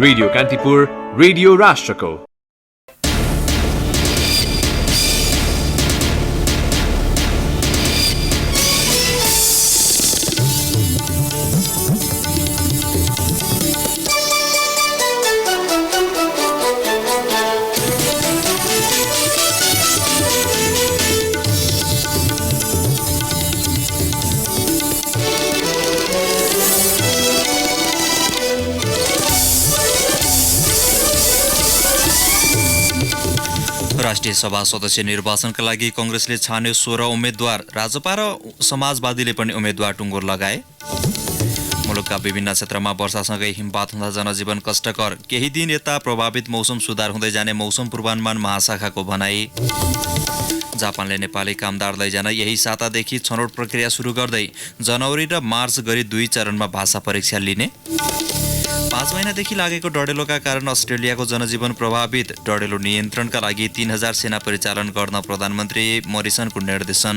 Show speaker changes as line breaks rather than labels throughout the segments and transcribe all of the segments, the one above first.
Radio Kantipur, radio राष्ट्रको।
राष्ट्रिय सभा सदस्य निर्वाचनका लागि कांग्रेसले छान्यो 16 उम्मेद्वार। राजपा र समाजवादीले पनि उम्मेद्वार टुङ्गो लगाए। मुलुकका विभिन्न क्षेत्रमा वर्षासँगै हिमपात हुँदा जनजीवन कष्टकर। केही दिन यता प्रभावित मौसम सुधार हुँदै जाने मौसम पूर्वानुमान महाशाखाको भनाई। जापानले नेपाली कामदार लैजान यही सातादेखि छनौट प्रक्रिया सुरु गर्दै जनवरी र मार्च गरी 2 चरणमा भाषा परीक्षा लिने। 5 महिनादेखि लागेको डढेलोका कारण अस्ट्रेलियाको जनजीवन प्रभावित। डढेलो नियन्त्रणका लागि 3000 सेना परिचालन गर्न प्रधानमन्त्री मोरिसनको निर्देशन।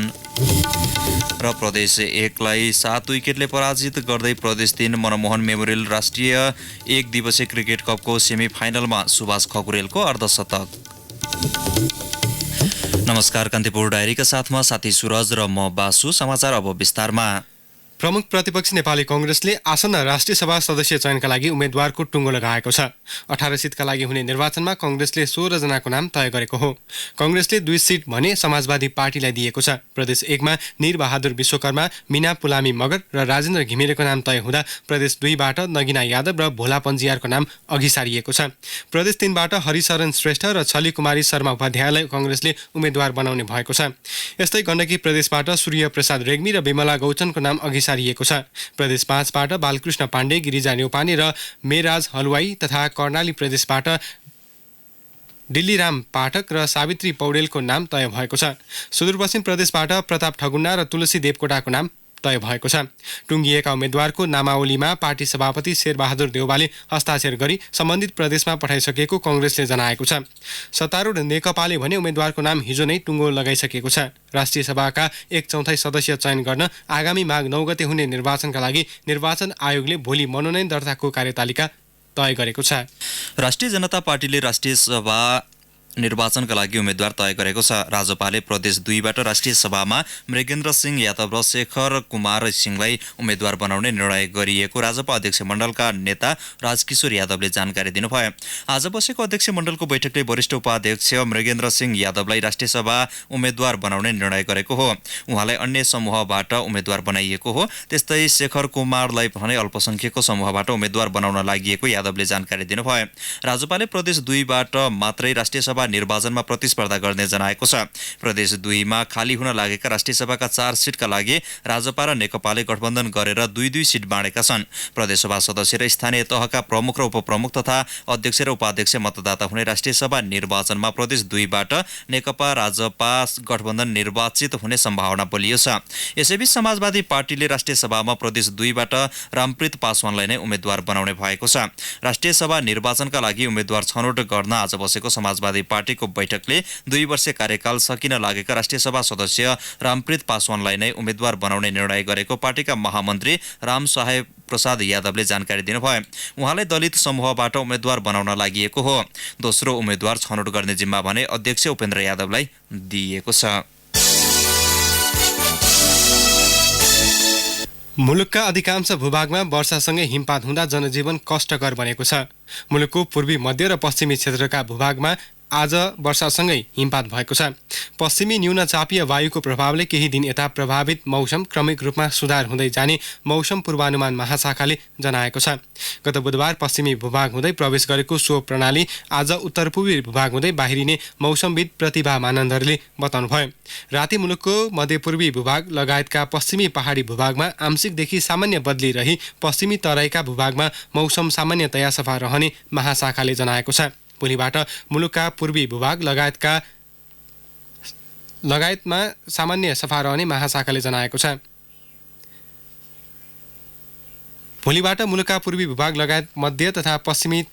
र प्रदेश 1 लाई 7 विकेटले पराजित गर्दै प्रदेश 3 मनमोहन मेमोरियल राष्ट्रिय 1 दिवसीय क्रिकेट कपको सेमी फाइनलमा सुभाष खकुरेलको अर्धशतक। नमस्कार, कान्तिपुर डायरीका साथमा साथी सुरज र म बासु। समाचार अब विस्तारमा।
प्रमुख प्रतिपक्ष नेपाली कांग्रेसले आसन्न राष्ट्रिय सभा सदस्य चयनका लागि उम्मेद्वारको टुङ्गो लगाएको छ। 18 सिटका लागि हुने निर्वाचनमा कांग्रेसले 16 जनाको नाम तय गरेको हो। कांग्रेसले 2 सिट भने समाजवादी पार्टीलाई दिएको छ। प्रदेश 1 मा निरबहादुर विश्वकर्मा, मीना पुलामी मगर र राजेन्द्र घिमिरेको नाम तय हुँदा प्रदेश 2 बाट नगिना यादव र भोला पञ्जियारको नाम अघि सारिएको छ। प्रदेश 3 बाट हरिशरण श्रेष्ठ र छली कुमारी शर्मा उपाध्यायलाई कांग्रेसले उम्मेद्वार बनाउने भएको छ। यस्तै गण्डकी प्रदेशबाट सूर्य प्रसाद रेग्मी र विमला गौचनको नाम अघि सारिएको छ। प्रदेश 5 बाट बालकृष्ण पाण्डे, गिरिजा न्यौपाने र मेराज हलवाई तथा कर्णाली प्रदेशबाट दिल्लीराम पाठक र सावित्री पौडेलको नाम तय भएको छ। सुदूरपश्चिम प्रदेशबाट प्रताप ठगुन्ना र तुलसी देवकोटाको नाम तय भएको छ। टुङ्गिएका उम्मेद्वारको नामावलीमा पार्टी सभापति शेरबहादुर देउवाले हस्ताक्षर गरी सम्बन्धित प्रदेशमा पठाइसकेको कांग्रेसले जनाएको छ। सत्तारूढ नेकपाले भने उम्मेद्वारको नाम हिजो नै टुङ्गो लगाइसकेको छ। राष्ट्रिय सभाका 1/4 सदस्य चयन गर्न आगामी माघ 9 गते हुने निर्वाचनका लागि निर्वाचन आयोगले भोलि मनोनयन दर्ताको कार्यतालिका तय गरेको छ।
राष्ट्रिय जनता पार्टीले राष्ट्रिय सभा निर्वाचनका लागि उम्मेद्वार तय गरेको छ। राजपाले प्रदेश 2 बाट राष्ट्रिय सभामा मृगेन्द्र सिंह यादव र शेखर कुमार सिंहलाई उम्मेद्वार बनाउने निर्णय गरिएको राजपा अध्यक्ष मण्डलका नेता राजकिशोर यादवले जानकारी दिनुभयो। आज बसेको अध्यक्ष मण्डलको बैठकले वरिष्ठ उपाध्यक्ष मृगेन्द्र सिंह यादवलाई राष्ट्रिय सभा उम्मेद्वार बनाउने निर्णय गरेको हो। उहाँलाई अन्य समूहबाट उम्मेद्वार बनाइएको हो। त्यस्तै शेखर कुमारलाई भने अल्पसंख्यकको समूहबाट उम्मेद्वार बनाउन लागि यादवले जानकारी दिनुभयो। राजपाले प्रदेश 2 बाट मात्रै राष्ट्रिय सभा निर्वाचनमा प्रतिस्पर्धा गर्ने जनाएको छ। प्रदेश 2 मा खाली हुन लागेका राष्ट्रिय सभाका 4 सिटका लागि राजपा र नेकपाले गठबन्धन गरेर 2-2 सिट बाँडेका छन्। प्रदेशसभा सदस्य र स्थानीय तहका प्रमुख र उपप्रमुख तथा अध्यक्ष र उपाध्यक्ष मतदाता हुने राष्ट्रिय सभा निर्वाचनमा प्रदेश 2 बाट नेकपा राजपा गठबन्धन निर्वाचित हुने सम्भावना बलियो छ। यसैबीच समाजवादी पार्टीले राष्ट्रिय सभामा प्रदेश 2 बाट रामप्रीत पासवानलाई नै उम्मेद्वार बनाउने भएको छ। राष्ट्रिय सभा निर्वाचनका लागि उम्मेद्वार छनौट गर्न आज बसेको समाजवादी पार्टीको बैठकले 2 वर्षीय कार्यकाल सकिन लागेका राष्ट्रिय सभा सदस्य रामप्रीत पासवानलाई नै उम्मेद्वार बनाउने निर्णय गरेको पार्टीका महामन्त्री रामसाहेब प्रसाद यादवले जानकारी दिनुभयो। उहाँलाई दलित समूहबाट उम्मेद्वार बनाउन लागि हो। दोस्रो उम्मेद्वार छनौट गर्ने जिम्मा भने अध्यक्ष उपेन्द्र यादवलाई दिइएको छ।
मुलुकका अधिकांश भूभागमा वर्षासँगै हिमपात हुँदा जनजीवन कष्टकर बनेको छ। मुलुकको पूर्वी, मध्य र पश्चिमी क्षेत्रका भूभागमा आज वर्षासँगै हिमपात भएको छ। पश्चिमी न्यून चापीय वायुको प्रभावले केही दिन यता प्रभावित मौसम क्रमिक रूपमा सुधार हुँदै जाने मौसम पूर्वानुमान महाशाखाले जनाएको छ। गत बुधबार पश्चिमी भूभाग हुँदै प्रवेश गरेको सो प्रणाली आज उत्तर पूर्वी भूभाग हुँदै बाहिरिने मौसमविद प्रतिभा मानन्दरले बताउनुभयो। राति मुलुकको मध्यपूर्वी भूभाग लगायतका पश्चिमी पहाडी भूभागमा आंशिकदेखि सामान्य बदली रही पश्चिमी तराईका भूभागमा मौसम सामान्यतया सफा रहने महाशाखाले जनाएको छ। भोलिबाट मुलुकका पूर्वी भूभाग लगायतमा सामान्य सफा रहने महाशाखाले जनाएको छ। भोलिबाट मुलुकका पूर्वी भूभाग लगायत मध्य तथा पश्चिमी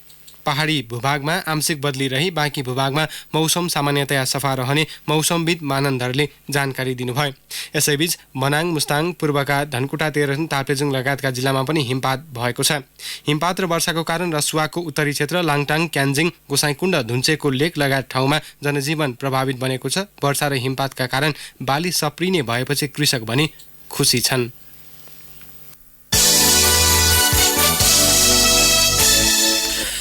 पहाडी भूभागमा आंशिक बदली रही बाँकी भूभागमा मौसम सामान्यतया सफा रहने मौसमविद मानन्दरले जानकारी दिनुभयो। यसैबीच मनाङ, मुस्ताङ, पूर्वका धनकुटा, तेह्रथुम, ताप्लेजुङ लगायतका जिल्लामा पनि हिमपात भएको छ। हिमपात र वर्षाको कारण रसुवाको उत्तरी क्षेत्र, लाङटाङ, क्यान्जिङ, गोसाइँकुण्ड, धुन्चेको लेक लगायत ठाउँमा जनजीवन प्रभावित बनेको छ। वर्षा र हिमपातका कारण बाली सप्रिने भएपछि कृषक भने खुसी छन्।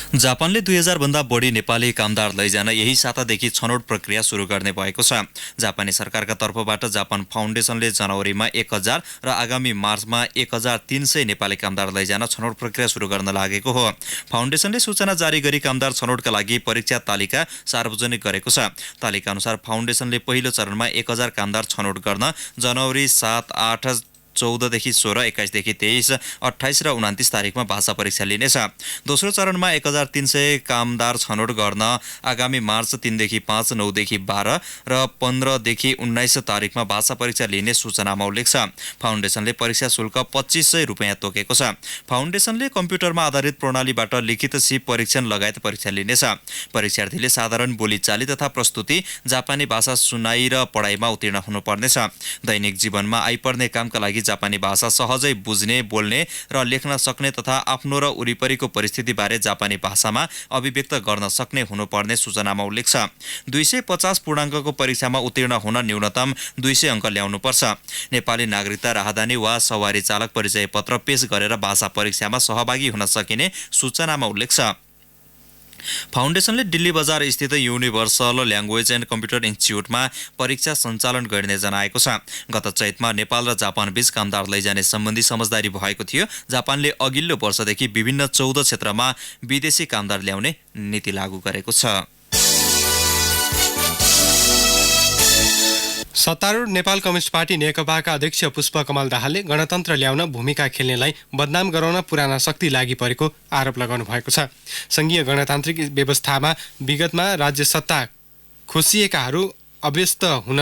जापानले 2000 भन्दा बढी नेपाली कामदार लैजान यही सातादेखि छनौट प्रक्रिया सुरु गर्ने भएको छ। जापानी सरकारका तर्फबाट जापान फाउन्डेसनले जनवरीमा 1000 र आगामी मार्चमा 1300 नेपाली कामदार लैजान छनौट प्रक्रिया सुरु गर्न लागेको हो। फाउन्डेसनले सूचना जारी गरी कामदार छनौटका लागि परीक्षा तालिका सार्वजनिक गरेको छ। तालिका अनुसार फाउन्डेसनले पहिलो चरणमा 1000 कामदार छनौट गर्न जनवरी 7, 8, 14देखि 16, 21देखि 23, 28 र 29 तारिकमा भाषा परीक्षा लिनेछ। दोस्रो चरणमा 1300 कामदार छनौट गर्न आगामी मार्च 3देखि 5, 9देखि 12 र 15देखि 19 तारिकमा भाषा परीक्षा लिने सूचनामा उल्लेख छ। फाउन्डेसनले परीक्षा शुल्क 2500 रुपियाँ तोकेको छ। फाउन्डेसनले कम्प्युटरमा आधारित प्रणालीबाट लिखित सिप परीक्षण लगायत परीक्षा लिनेछ। परीक्षार्थीले साधारण बोलीचाली तथा प्रस्तुति, जापानी भाषा सुनाइ र पढाइमा उत्तीर्ण हुनुपर्नेछ। दैनिक जीवनमा आइपर्ने कामका लागि जापानी भाषा सहजै बुझ्ने, बोल्ने र लेख्न सक्ने तथा आफ्नो र वरिपरिको परिस्थितिबारे जापानी भाषामा अभिव्यक्त गर्न सक्ने हुनुपर्ने सूचनामा उल्लेख छ। 250 पूर्णाङ्कको परीक्षामा उत्तीर्ण हुन न्यूनतम 200 अङ्क ल्याउनुपर्छ। नेपाली नागरिकता, राहदानी वा सवारी चालक परिचय पत्र पेश गरेर भाषा परीक्षामा सहभागी हुन सकिने सूचनामा उल्लेख छ। फाउन्डेसनले दिल्ली बजार स्थित युनिभर्सल ल्याङ्ग्वेज एन्ड कम्प्युटर इन्स्टिच्युटमा परीक्षा सञ्चालन गर्ने जनाएको छ। गत चैतमा नेपाल र जापान बीच कामदार लैजाने सम्बन्धी समझदारी भएको थियो। जापानले अघिल्लो वर्षदेखि विभिन्न 14 क्षेत्रमा विदेशी कामदार ल्याउने नीति लागू गरेको छ।
सत्तारूढ नेपाल कम्युनिस्ट पार्टी नेकपाका अध्यक्ष पुष्पकमल दाहालले गणतन्त्र ल्याउन भूमिका खेल्नेलाई बदनाम गराउन पुराना शक्ति लागि परेको आरोप लगाउनु भएको छ। संघीय गणतान्त्रिक व्यवस्थामा विगतमा राज्य सत्ता खोसिएकाहरू अभ्यस्त हुन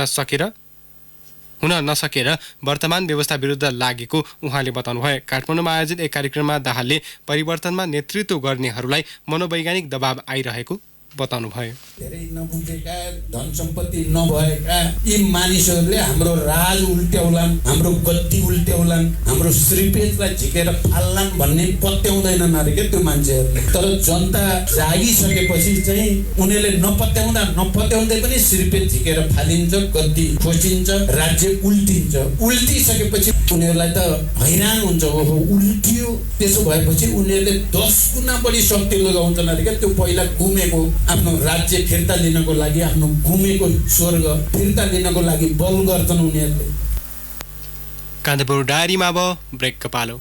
नसकेर वर्तमान व्यवस्था विरुद्ध लागेको उहाँले बताउनुभयो। काठमाडौँमा आयोजित एक कार्यक्रममा दाहालले परिवर्तनमा नेतृत्व गर्नेहरूलाई मनोवैज्ञानिक दबाव आइरहेको बताउनुभयो।
धेरै नबुझेका, धन सम्पत्ति नभएका यी मानिसहरूले हाम्रो राज उल्ट्याउलान्, हाम्रो गद्दी उल्ट्याउलान्, हाम्रो श्रीपेजलाई झिकेर फाल्लान् भन्ने पत्याउँदैनन् अरे के त्यो मान्छेहरूले। तर जनता जागिसकेपछि चाहिँ उनीहरूले नपत्याउँदै पनि श्रीपेज झिकेर फालिन्छ, गद्दी खोसिन्छ, राज्य उल्टिन्छ। उल्टिसकेपछि उनीहरूलाई त हैरान हुन्छ, ओहो उल्टियो। त्यसो भएपछि उनीहरूले 10 गुणा बढी शक्ति लगाउँछन् अरे क्या त्यो पहिला गुमेको आफ्नो राज्य फिर्ता लिनको लागि, आफ्नो गुमेको स्वर्ग फिर्ता लिनको लागि बल गर्छन् उनीहरूले।
कान्तिपुर डायरीमा अब ब्रेकको पालो।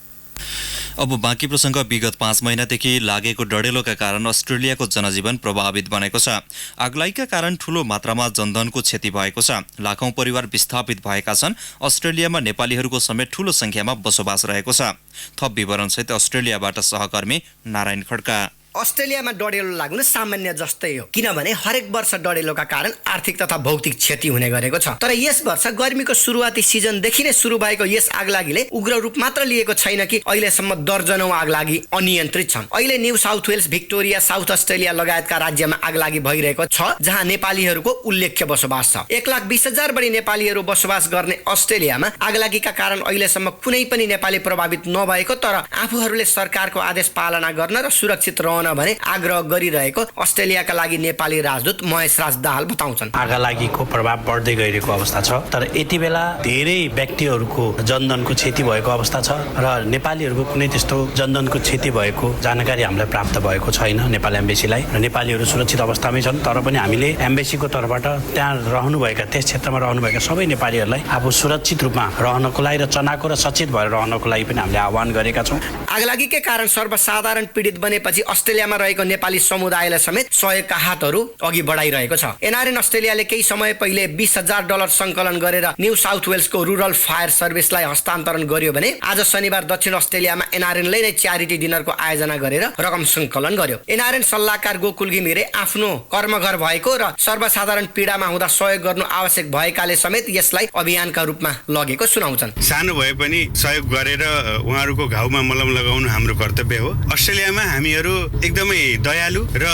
अब बाँकी प्रसङ्ग। विगत 5 महिनादेखि लागेको डढेलोका कारण अस्ट्रेलियाको जनजीवन प्रभावित बनेको छ। आगलागीका कारण ठूलो मात्रामा जनधनको क्षति भएको छ। लाखौं परिवार विस्थापित भएका छन्। अस्ट्रेलियामा नेपालीहरूको समेत ठूलो संख्यामा बसोबास रहेको छ। थप विवरणसहित अस्ट्रेलियाबाट सहकर्मी नारायण खड्का।
अस्ट्रेलियामा डढेलो लाग्नु सामान्य जस्तै हो, किनभने हरेक वर्ष डढेलोका कारण आर्थिक तथा भौतिक क्षति हुने गरेको छ। तर यस वर्ष गर्मीको सुरुवाती सिजनदेखि नै सुरु भएको यस आगलागीले उग्र रूप मात्र लिएको छैन कि अहिलेसम्म दर्जनौं आगलागी अनियन्त्रित छन्। अहिले New South Wales, Victoria, South Australia लगायतका राज्यमा आगलागी भइरहेको छ, जहाँ नेपालीहरूको उल्लेख्य बसोबास छ। 1,20,000 बढी नेपालीहरू बसोबास गर्ने अस्ट्रेलियामा आगलागीका कारण अहिलेसम्म कुनै पनि नेपाली प्रभावित नभएको, तर आफूहरूले सरकारको आदेश पालना गर्न र सुरक्षित रहन भने आग्रह गरिरहेको अस्ट्रेलियाका लागि नेपाली राजदूत महेश राज दाहाल बताउँछन्।
आगलागीको प्रभाव बढ्दै गइरहेको अवस्था छ, तर यति बेला धेरै व्यक्तिहरूको जनधनको क्षति भएको अवस्था छ र नेपालीहरूको कुनै त्यस्तो जनधनको क्षति भएको जानकारी हामीलाई प्राप्त भएको छैन नेपाल एम्बेसीलाई। र नेपालीहरू सुरक्षित अवस्थामै छन्, तर पनि हामीले एम्बेसीको तर्फबाट त्यहाँ रहनुभएका, त्यस क्षेत्रमा रहनुभएका सबै नेपालीहरूलाई आफू सुरक्षित रूपमा रहनको लागि र चनाको र सचेत भएर रहनको लागि पनि हामीले आह्वान गरेका छौँ।
आगलागीकै कारण सर्वसाधारण पीडित बनेपछि अस्ट्रेलियामा रहेको नेपाली समुदायलाई समेत सहयोगका हातहरू अघि बढाइरहेको छ। एनआरएन अस्ट्रेलियाले केही समय पहिले $20,000 सङ्कलन गरेर न्यू साउथ वेल्सको रुरल फायर सर्भिसलाई हस्तान्तरण गर्यो भने आज शनिबार दक्षिण अस्ट्रेलियामा एनआरएनले नै च्यारिटी डिनरको आयोजना गरेर रकम सङ्कलन गर्यो। एनआरएन सल्लाहकार गोकुल घिमिरे आफ्नो कर्मघर भएको र सर्वसाधारण पीडामा हुँदा सहयोग गर्नु आवश्यक भएकाले समेत यसलाई अभियानका रूपमा लगेको सुनाउँछन्।
सानो भए पनि सहयोग गरेर उहाँहरूको घाउमा मलम लगाउनु हाम्रो कर्तव्य हो। अस्ट्रेलियामा हामीहरू एकदमै दयालु र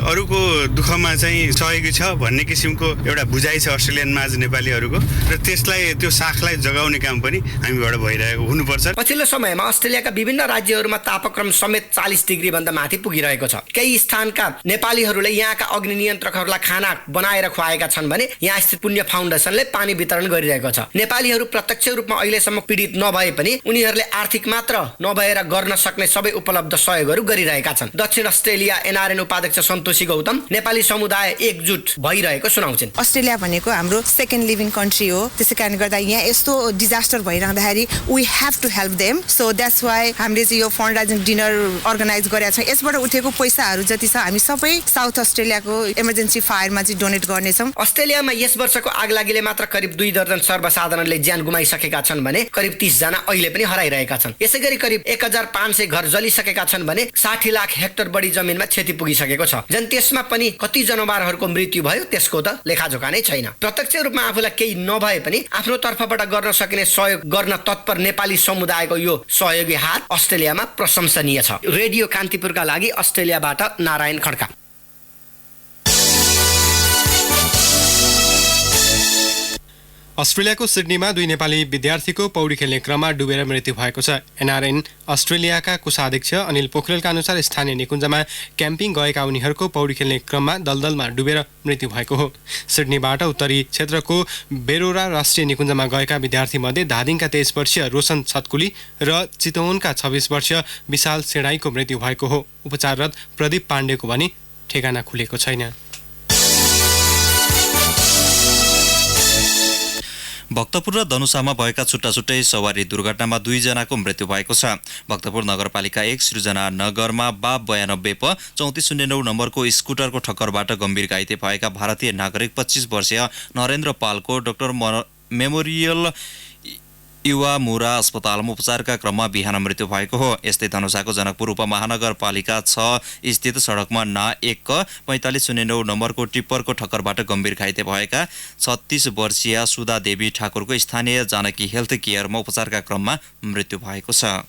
अरूको दुःखमा चाहिँ सहयोगी छ भन्ने किसिमको एउटा बुझाइ छ अस्ट्रेलियनमा आज नेपालीहरूको र त्यसलाई त्यो साखलाई जगाउने काम पनि हामीबाट भइरहेको हुनुपर्छ।
पछिल्लो समयमा अस्ट्रेलियाका विभिन्न राज्यहरूमा तापक्रम समेत 40 डिग्री भन्दा माथि पुगिरहेको छ। केही स्थानका नेपालीहरूले यहाँका अग्नि नियन्त्रकहरूलाई खाना बनाएर खुवाएका छन् भने यहाँ स्थित पुण्य फाउन्डेसनले पानी वितरण गरिरहेको छ। नेपालीहरू प्रत्यक्ष रूपमा अहिलेसम्म पीडित नभए पनि उनीहरूले आर्थिक मात्र नभएर गर्न सक्ने सबै उपलब्ध सहयोगहरू गरिरहेका छन्। दक्षिण अस्ट्रेलिया एनआरएन उपाध्यक्ष सन्तोषी गौतम नेपाली समुदाय एकजुट भइरहेको सुनाउँछन्।
अस्ट्रेलिया भनेको हाम्रो सेकेन्ड लिभिङ कन्ट्री हो, त्यसैकारणले गर्दा यहाँ यस्तो डिजास्टर भइरहँदाखेरि we have to help them. So that's why हामीले चाहिँ यो फन्ड राइजिङ डिनर अर्गनाइज गरेका छौँ। यसबाट उठेको पैसाहरू जति छ हामी सबै साउथ अस्ट्रेलियाको इमर्जेन्सी फायरमा चाहिँ डोनेट गर्नेछौँ।
अस्ट्रेलियामा यस वर्षको आगलागीले मात्र करिब 2 दर्जन सर्वसाधारणले ज्यान गुमाइसकेका छन् भने करिब 30 जना अहिले पनि हराइरहेका छन्। यसैगरी करिब 1500 घर जलिसकेका छन् भने 60 लाख हेक्टर बढी जमिनमा क्षति पुगिसकेको छ। जन त्यसमा पनि कति जनावरहरूको मृत्यु भयो त्यसको त लेखाजोखा नै छैन। प्रत्यक्ष रूपमा आफूलाई केही नभए पनि आफ्नो तर्फबाट गर्न सकिने सहयोग गर्न तत्पर नेपाली समुदायको यो सहयोगी हात अस्ट्रेलियामा प्रशंसनीय छ। रेडियो कान्तिपुरका लागि अस्ट्रेलियाबाट नारायण खड्का।
अस्ट्रेलियाको सिडनीमा 2 नेपाली विद्यार्थीको पौडी खेल्ने क्रममा डुबेर मृत्यु भएको छ। एनआरएन अस्ट्रेलियाका कोषाध्यक्ष अनिल पोखरेलका अनुसार स्थानीय निकुञ्जमा क्याम्पिङ गएका उनीहरूको पौडी खेल्ने क्रममा दलदलमा डुबेर मृत्यु भएको हो। सिडनीबाट उत्तरी क्षेत्रको बेरोरा राष्ट्रिय निकुञ्जमा गएका विद्यार्थीमध्ये धादिङका 23 वर्षीय रोशन छतकुली र चितवनका 26 वर्षीय विशाल सेडाईको मृत्यु भएको हो। उपचाररत प्रदीप पाण्डेको भने ठेगाना खुलेको छैन।
भक्तपुर र धनुषामा भएका छुट्टा-छुट्टै सवारी दुर्घटनामा 2 जनाको मृत्यु भएको छ। भक्तपुर नगरपालिका 1 सृजना नगरमा बा 92 प 3409 नम्बरको स्कुटरको ठक्करबाट गम्भीर घाइते भएका भारतीय नागरिक 25 वर्षीय नरेन्द्र पालको डाक्टर मेमोरियल युवा मुरा अस्पतालमा उपचारका क्रममा बिहान मृत्यु भएको हो। यस्तै धनुषाको जनकपुर उपमहानगरपालिका 6 स्थित सडकमा ना 1 क 4509 नम्बरको टिप्परको ठक्करबाट गम्भीर घाइते भएका 36 वर्षीय सुधा देवी ठाकुरको स्थानीय जानकी हेल्थ केयरमा उपचारका क्रममा मृत्यु भएको छ।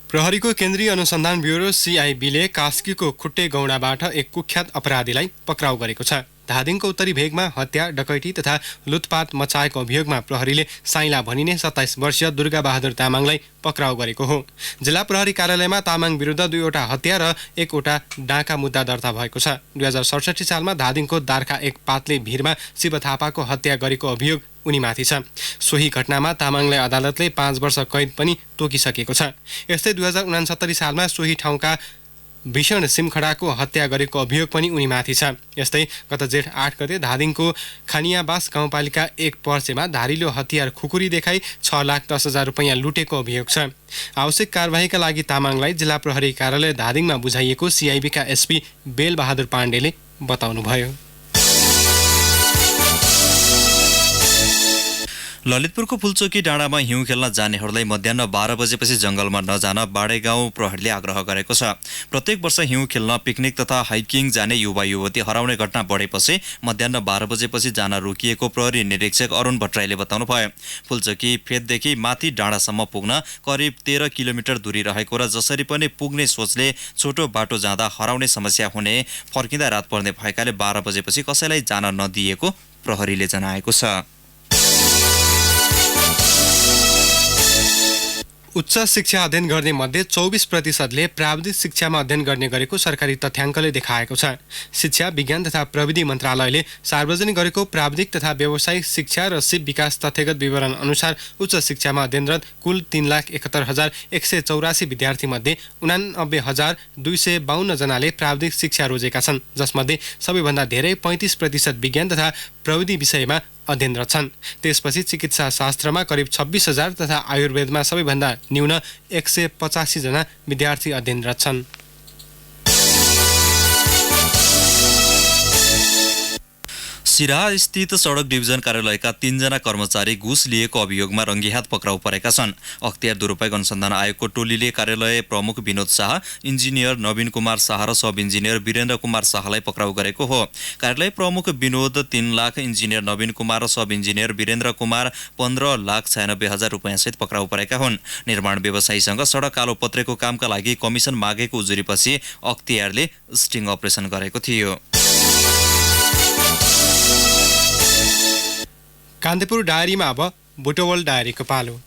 प्रहरीको केन्द्रीय अनुसन्धान ब्युरो CIB ले कास्कीको खुट्टे गौडाबाट एक कुख्यात अपराधीलाई पक्राउ गरेको छ। धादिङको उत्तरी भेगमा हत्या, डकैती तथा लुटपाट मचाएको अभियोगमा प्रहरीले साइला भनिने 27 वर्षीय दुर्गा बहादुर तामाङलाई पक्राउ गरेको हो। जिल्ला प्रहरी कार्यालयमा तामाङ विरुद्ध 2 वटा हत्या र 1 वटा डाका मुद्दा दर्ता भएको छ। 2067 सालमा धादिङको दार्खा 1 पातले भिरमा शिव थापाको हत्या गरेको अभियोग उनीमाथि छ। सोही घटनामा तामाङलाई अदालतले 5 वर्ष कैद पनि तोकिसकेको छ। यस्तै 2069 सालमा सोही ठाउँका भीषण सिमखडाको हत्या गरेको अभियोग पनि उनीमाथि छ। यस्तै गत जेठ 8 गते धादिङको खानियाबास गाउँपालिका 1 पर्सेमा धारिलो हतियार खुकुरी देखाई 6,10,000 रुपैयाँ लुटेको अभियोग छ। आवश्यक कारबाहीका लागि तामाङलाई जिल्ला प्रहरी कार्यालय धादिङमा बुझाइएको CIB का SP बेल बहादुर पाण्डेले बताउनुभयो।
ललितपुरको फुलचोकी डाँडामा हिउँ खेल्न जानेहरूलाई मध्याह 12 बजेपछि जंगलमा नजान बाडेगाउँ प्रहरीले आग्रह गरेको छ। प्रत्येक वर्ष हिउँ खेल्न पिकनिक तथा हाइकिङ जाने युवा युवती हराउने घटना बढेपछि मध्याह 12 बजेपछि जान रोकिएको प्रहरी निरीक्षक अरुण भट्टराईले बताउनुभयो। फुलचोकी फेददेखि माथि डाँडासम्म पुग्न करिब 13 किलोमिटर दूरी रहेको र जसरी पनि पुग्ने सोचले छोटो बाटो जाँदा हराउने समस्या हुने, फर्किँदा रात पर्ने भएकाले 12 बजेपछि कसैलाई जान नदिएको प्रहरीले जनाएको छ।
उच्च शिक्षा अध्ययन गर्ने मध्ये 24% प्राविधिक शिक्षामा अध्ययन गर्ने गरेको सरकारी तथ्याङ्कले देखाएको छ। शिक्षा, विज्ञान तथा प्रविधि मन्त्रालयले सार्वजनिक गरेको प्राविधिक तथा व्यावसायिक शिक्षा र सिप विकास तथ्यगत विवरण अनुसार उच्च शिक्षामा अध्ययनरत कुल 3,71,184 विद्यार्थी मध्ये 89,252 जनाले प्राविधिक शिक्षा रोजेका छन्, जसमध्ये सबैभन्दा धेरै 35% विज्ञान तथा प्रविधि विषयमा अध्ययनरत छन्। त्यसपछि चिकित्सा शास्त्रमा करिब 26,000 तथा आयुर्वेदमा सबैभन्दा न्यून 185 जना विद्यार्थी अध्ययनरत छन्।
सिराहा स्थित सडक डिभिजन कार्यालयका 3 जना कर्मचारी घुस लिएको अभियोगमा रङ्गीहात पक्राउ परेका छन्। अख्तियार दुरुपयोग अनुसन्धान आयोगको टोलीले कार्यालय प्रमुख विनोद शाह, इन्जिनियर नवीन कुमार शाह र सब इन्जिनियर वीरेन्द्र कुमार शाहलाई पक्राउ गरेको हो। कार्यालय प्रमुख विनोद 3 लाख, इन्जिनियर नवीन कुमार र सब इन्जिनियर वीरेन्द्र कुमार 15,96,000 रुपियाँसहित पक्राउ परेका हुन्। निर्माण व्यवसायीसँग सडक कालो पत्रेको कामका लागि कमिसन मागेको उजुरीपछि अख्तियारले स्टिङ अपरेसन गरेको थियो।
कान्तिपुर डायरीमा अब बुटवल डायरीको पालो।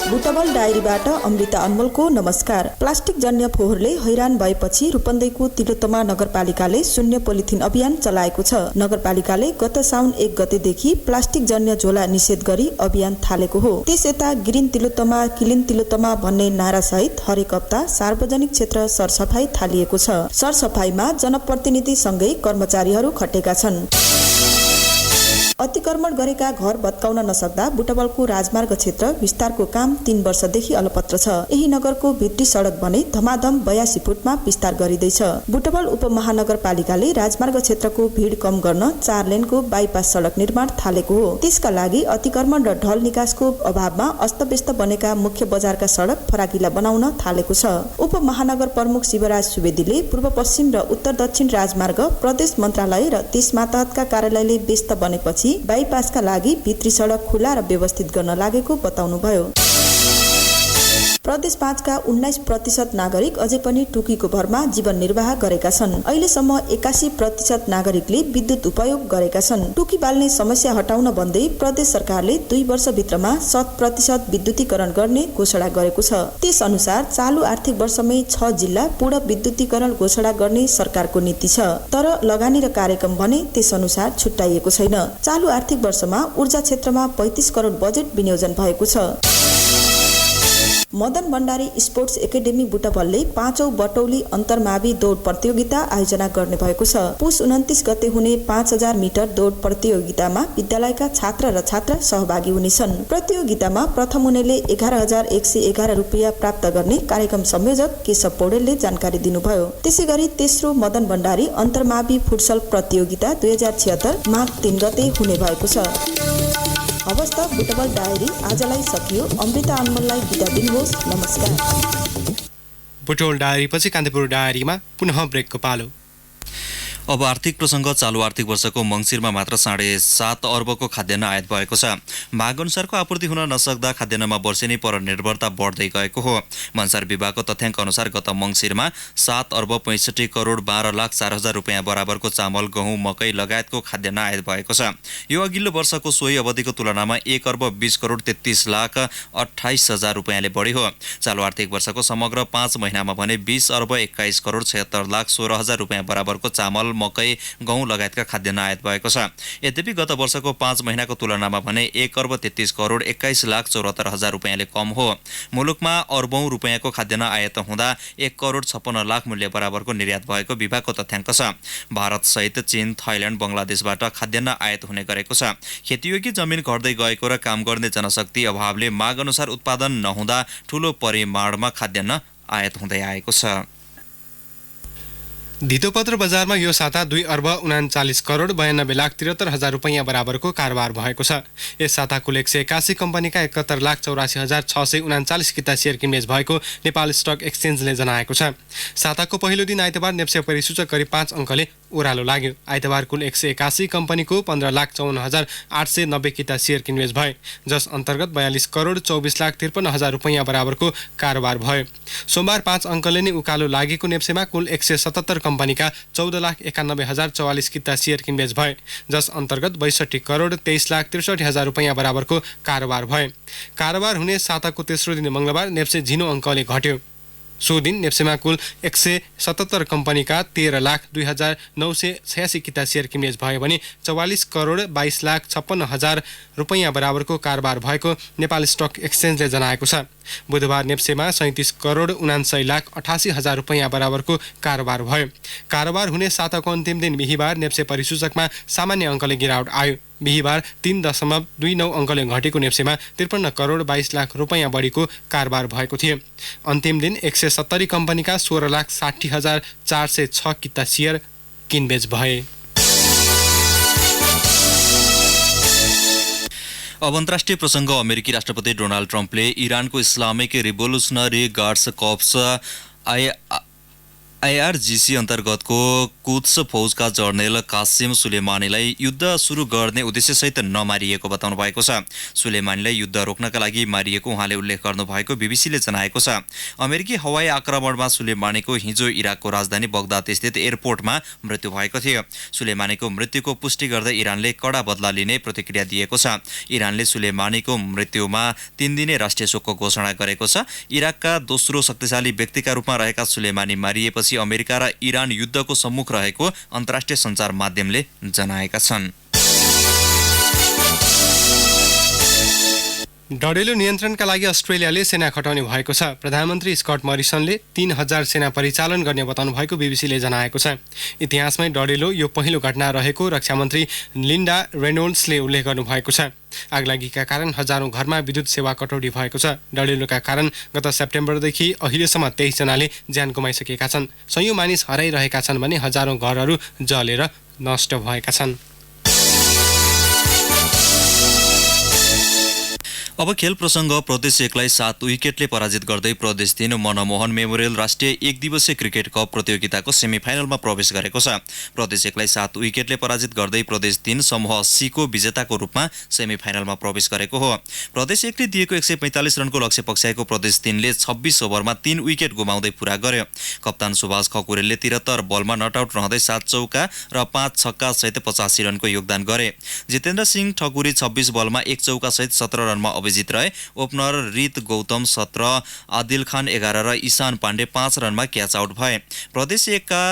बुटवल डायरीबाट अमृता अनमोलको नमस्कार। प्लास्टिक जन्य फोहोरले हैरान भएपछि रूपन्देहीको तिलोत्तमा नगरपालिकाले शून्य पोलिथिन अभियान चलाएको छ। नगरपालिकाले गत साउन 1 गतेदेखि प्लास्टिक जन्य झोला निषेध गरी अभियान थालेको हो। त्यसयता ग्रिन तिलोत्तमा क्लिन तिलोत्तमा भन्ने नारा सहित हरेक हप्ता सार्वजनिक क्षेत्र सरसफाई थालिएको छ। सरसफाईमा जनप्रतिनिधि सँगै कर्मचारीहरू खटेका छन्। अतिक्रमण गरेका घर भत्काउन नसक्दा बुटवलको राजमार्ग क्षेत्र विस्तारको काम 3 वर्षदेखि अलपत्र छ। यही नगरको भित्री सडक भने धमाधम 82 फुटमा विस्तार गरिँदैछ। बुटवल उपमहानगरपालिकाले राजमार्ग क्षेत्रको भिड कम गर्न 4 लेनको बाइपास सडक निर्माण थालेको हो। त्यसका लागि अतिक्रमण र ढल निकासको अभावमा अस्तव्यस्त बनेका मुख्य बजारका सडक फराकिला बनाउन थालेको छ। उपमहानगर प्रमुख शिवराज सुवेदीले पूर्व पश्चिम र उत्तर दक्षिण राजमार्ग प्रदेश मन्त्रालय र त्यस मातहतका कार्यालयले व्यस्त बनेपछि बाइपासका लागि भित्री सडक खुला र व्यवस्थित गर्न लागेको बताउनुभयो। प्रदेश 5 का 19% नागरिक अझै पनि टुकीको भरमा जीवन निर्वाह गरेका छन्। अहिलेसम्म 81% नागरिकले विद्युत उपयोग गरेका छन्। टुकी बाल्ने समस्या हटाउन भन्दै प्रदेश सरकारले 2 वर्षभित्रमा 100% विद्युतीकरण गर्ने घोषणा गरेको छ। त्यस अनुसार चालु आर्थिक वर्षमै 6 जिल्ला पूर्ण विद्युतीकरण घोषणा गर्ने सरकारको नीति छ। तर लगानी र कार्यक्रम भने त्यस अनुसार छुट्याइएको छैन। चालु आर्थिक वर्षमा ऊर्जा क्षेत्रमा 35 करोड बजेट विनियोजन भएको छ। मदन भण्डारी स्पोर्ट्स एकाडेमी बुटवलले 5औं बटौली अन्तर्मावि दौड प्रतियोगिता आयोजना गर्ने भएको छ। पुस 29 गते हुने 5000 मिटर दौड प्रतियोगितामा विद्यालयका छात्र र छात्रा सहभागी हुनेछन्। प्रतियोगितामा प्रथम हुनेले 11,111 रुपियाँ प्राप्त गर्ने कार्यक्रम संयोजक केशव पौडेलले जानकारी दिनुभयो। त्यसैगरी तेस्रो मदन भण्डारी अन्तर्मावि फुटसल प्रतियोगिता 2076 माघ 3 गते हुने भएको छ। अवस्थ बुटवल डायरी आजलाई सकियो। अमृता अनमोललाई बिदा दिनुहोस्। नमस्कार।
बुटवल डायरीपछि कान्तिपुर डायरीमा पुनः ब्रेकको पालो।
अब आर्थिक प्रसङ्ग। चालु आर्थिक वर्षको मङ्सिरमा मात्र 7.5 अर्बको खाद्यान्न आयात भएको छ। माग अनुसारको आपूर्ति हुन नसक्दा खाद्यान्नमा वर्षेनी परनिर्भरता बढ्दै गएको हो। भन्सार विभागको तथ्याङ्क अनुसार गत मङ्सिरमा 7 अर्ब 65 करोड 12,04,000 रुपियाँ बराबरको चामल, गहुँ, मकै लगायतको खाद्यान्न आयात भएको छ। यो अघिल्लो वर्षको सोही अवधिको तुलनामा 1 अर्ब 20 करोड 33,28,000 रुपियाँले बढी हो। चालु आर्थिक वर्षको समग्र 5 महिनामा भने 20 अर्ब 21 करोड 76,16,000 रुपियाँ बराबरको चामल, मकै, गहुँ लगायतका खाद्यान्न आयात भएको छ। यद्यपि गत वर्षको 5 महिनाको तुलनामा भने 1 अर्ब 33 करोड 21,74,000 रुपियाँले कम हो। मुलुकमा अर्बौं रुपियाँको खाद्यान्न आयात हुँदा 1 करोड 56 लाख मूल्य बराबरको निर्यात भएको विभागको तथ्याङ्क छ। भारत सहित चीन, थाइल्याण्ड, बङ्गलादेशबाट खाद्यान्न आयात हुने गरेको छ। खेतीयोग्य जमिन घट्दै गएको र काम गर्ने जनशक्ति अभावले माग अनुसार उत्पादन नहुँदा ठूलो परिमाणमा खाद्यान्न आयात हुँदै आएको छ।
धितोपत्र बजारमा यो साता 2 अर्ब 39 करोड 92,73,000 रुपियाँ बराबरको कारोबार भएको छ। यस साता कुल 181 कम्पनीका 71,84,639 किता सेयर किनबेच भएको नेपाल स्टक एक्सचेन्जले जनाएको छ। साताको पहिलो दिन आइतबार नेप्से परिसूचक गरी 5 अङ्कले ओह्रालो लाग्यो। आइतबार कुल 181 कम्पनीको 15,54,890 किता सेयर किनबेच भए, जस अन्तर्गत 42 करोड 24,53,000 रुपियाँ बराबरको कारोबार भयो। सोमबार 5 अङ्कले नै उकालो लागेको नेप्सेमा कुल 177 कम्पनीका 14,91,044 किता सेयर किनबेच भए, जस अन्तर्गत 62 करोड 23,63,000 रुपियाँ बराबरको कारोबार भए। कारोबार हुने साताको तेस्रो दिन मङ्गलबार नेप्से झिनो अङ्कले घट्यो। सो दिन नेप्सेमा कुल 177 कम्पनीका 13,02,986 किता सेयर किनबेच भयो भने 44 करोड 22,56,000 रुपियाँ बराबरको कारोबार भएको नेपाल स्टक एक्सचेन्जले जनाएको छ। बुधबार नेप्सेमा 37 करोड 79,88,000 रुपियाँ बराबरको कारोबार भयो। कारोबार हुने साताको अन्तिम दिन बिहिबार नेप्से परिसूचकमा सामान्य अङ्कले गिरावट आयो। बिहिबार 3.29 अङ्कले घटेको नेप्सेमा 53 करोड 22 लाख रुपियाँ बढीको कारोबार भएको थियो। अन्तिम दिन 170 कम्पनीका 16,60,406 किता सेयर किनबेच भए।
अब अन्तर्राष्ट्रिय प्रसङ्ग अमेरिकी राष्ट्रपति डोनाल्ड ट्रम्पले इरानको इस्लामिक रिभोल्युसनरी गार्ड्स कर्प्स आइआरजिसी अन्तर्गतको कुद्स फौजका जर्नेल कासिम सुलेमानीलाई युद्ध सुरु गर्ने उद्देश्यसहित नमारिएको बताउनु भएको छ। सुलेमानीलाई युद्ध रोक्नका लागि मारिएको उहाँले उल्लेख गर्नुभएको बीबीसीले जनाएको छ। अमेरिकी हवाई आक्रमणमा सुलेमानीको हिजो इराकको राजधानी बगदाद स्थित एयरपोर्टमा मृत्यु भएको थियो। सुलेमानीको मृत्युको पुष्टि गर्दै इरानले कडा बदला लिने प्रतिक्रिया दिएको छ। इरानले सुलेमानीको मृत्युमा 3 दिने राष्ट्रिय शोकको घोषणा गरेको छ। इराकका दोस्रो शक्तिशाली व्यक्तिका रूपमा रहेका सुलेमानी मारिएपछि अमेरिका र इरान युद्धको सम्मुख रहेको अन्तर्राष्ट्रिय सञ्चार माध्यमले जनाएका छन्।
डढेलो नियन्त्रणका लागि अस्ट्रेलियाले सेना खटाउने भएको छ। प्रधानमन्त्री स्कट मरिसनले 3000 सेना परिचालन गर्ने बताउनु भएको बीबीसीले जनाएको छ। इतिहासमै डढेलो यो पहिलो घटना रहेको रक्षामन्त्री लिन्डा रेनोल्ड्सले उल्लेख गर्नुभएको छ। आगलागीका कारण हजारौं घरमा विद्युत सेवा कटौती भएको छ। डढेलोका कारण गत सेप्टेम्बरदेखि अहिलेसम्म 23 जनाले ज्यान गुमाइसकेका छन्। सयौं मानिस हराइरहेका छन् भने हजारौं घरहरू जलेर नष्ट भएका छन्।
अब खेल प्रसङ्ग प्रदेश 1लाई 7 विकेटले पराजित गर्दै प्रदेश 3 मनमोहन मेमोरियल राष्ट्रिय 1 दिवसीय क्रिकेट कप प्रतियोगिताको सेमिफाइनलमा प्रवेश गरेको छ। प्रदेश 1लाई 7 विकेटले पराजित गर्दै प्रदेश 3 समूह C को विजेताको रूपमा सेमिफाइनलमा प्रवेश गरेको हो। प्रदेश 1ले दिएको 145 रनको लक्ष्य पक्षाएको प्रदेश 3ले 26 ओभरमा 3 विकेट गुमाउँदै पूरा गर्यो। कप्तान सुभाष खकुरेलले 73 बलमा नट आउट रहँदै 7 चौका र 5 छक्का सहित 85 रनको योगदान गरे। जितेन्द्र सिंह ठकुरी 26 बलमा 1 चौका सहित 17 रनमा अभिजित रहे। ओपनर रित गौतम 17, आदिल खान 11 र ईशान पाण्डे 5 रनमा क्याच आउट भए। प्रदेश 1 का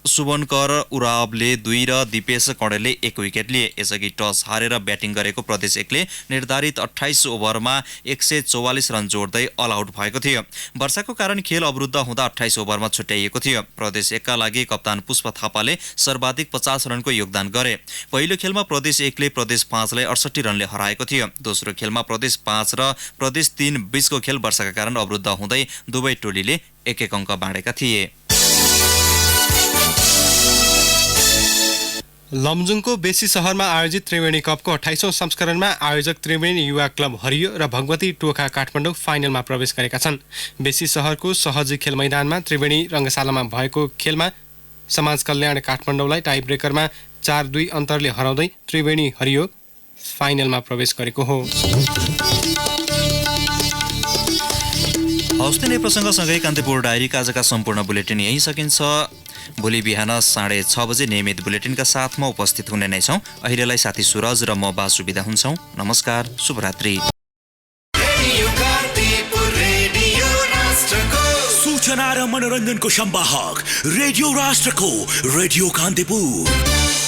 सुवनकर उरावले 2 र दिपेश कणेलले 1 विकेट लिए। यसअघि टस हारेर ब्याटिङ गरेको प्रदेश 1ले निर्धारित 28 ओभरमा 144 रन जोड्दै अल आउट भएको थियो। वर्षाको कारण खेल अवरुद्ध हुँदा 28 ओभरमा छुट्याइएको थियो। प्रदेश 1 का लागि कप्तान पुष्प थापाले सर्वाधिक 50 रनको योगदान गरे। पहिलो खेलमा प्रदेश 1ले प्रदेश 5लाई 68 रनले हराएको थियो। दोस्रो खेलमा प्रदेश 5 र प्रदेश 3 बीचको खेल वर्षाका कारण अवरुद्ध हुँदै दुवै टोलीले 1-1 अङ्क बाँडेका थिए।
लमजुङको बेसी शहरमा आयोजित त्रिवेणी कपको 28औं संस्करणमा आयोजक त्रिवेणी युवा क्लब हरियो र भगवती टोखा काठमाडौँ फाइनलमा प्रवेश गरेका छन्। बेसी शहरको सहजी खेल मैदानमा त्रिवेणी रङ्गशालामा भएको खेलमा समाज कल्याण काठमाडौँलाई टाई ब्रेकरमा 4-2 अन्तरले हराउँदै त्रिवेणी हरियो फाइनलमा प्रवेश गरेको हो।
हौस् नै प्रसङ्गसँगै कान्तिपुर डायरीका आजका सम्पूर्ण बुलेटिन यही सकिन्छ। भोलि बिहान 6:30 बजे नियमित बुलेटिनका साथमा उपस्थित हुने नै छौँ। अहिलेलाई साथी सुरज र म बासु बिदा हुन्छौँ। नमस्कार, शुभरात्रि।
सूचना र मनोरञ्जनको सम्वाहक रेडियो राष्ट्रको रेडियो कान्तिपुर।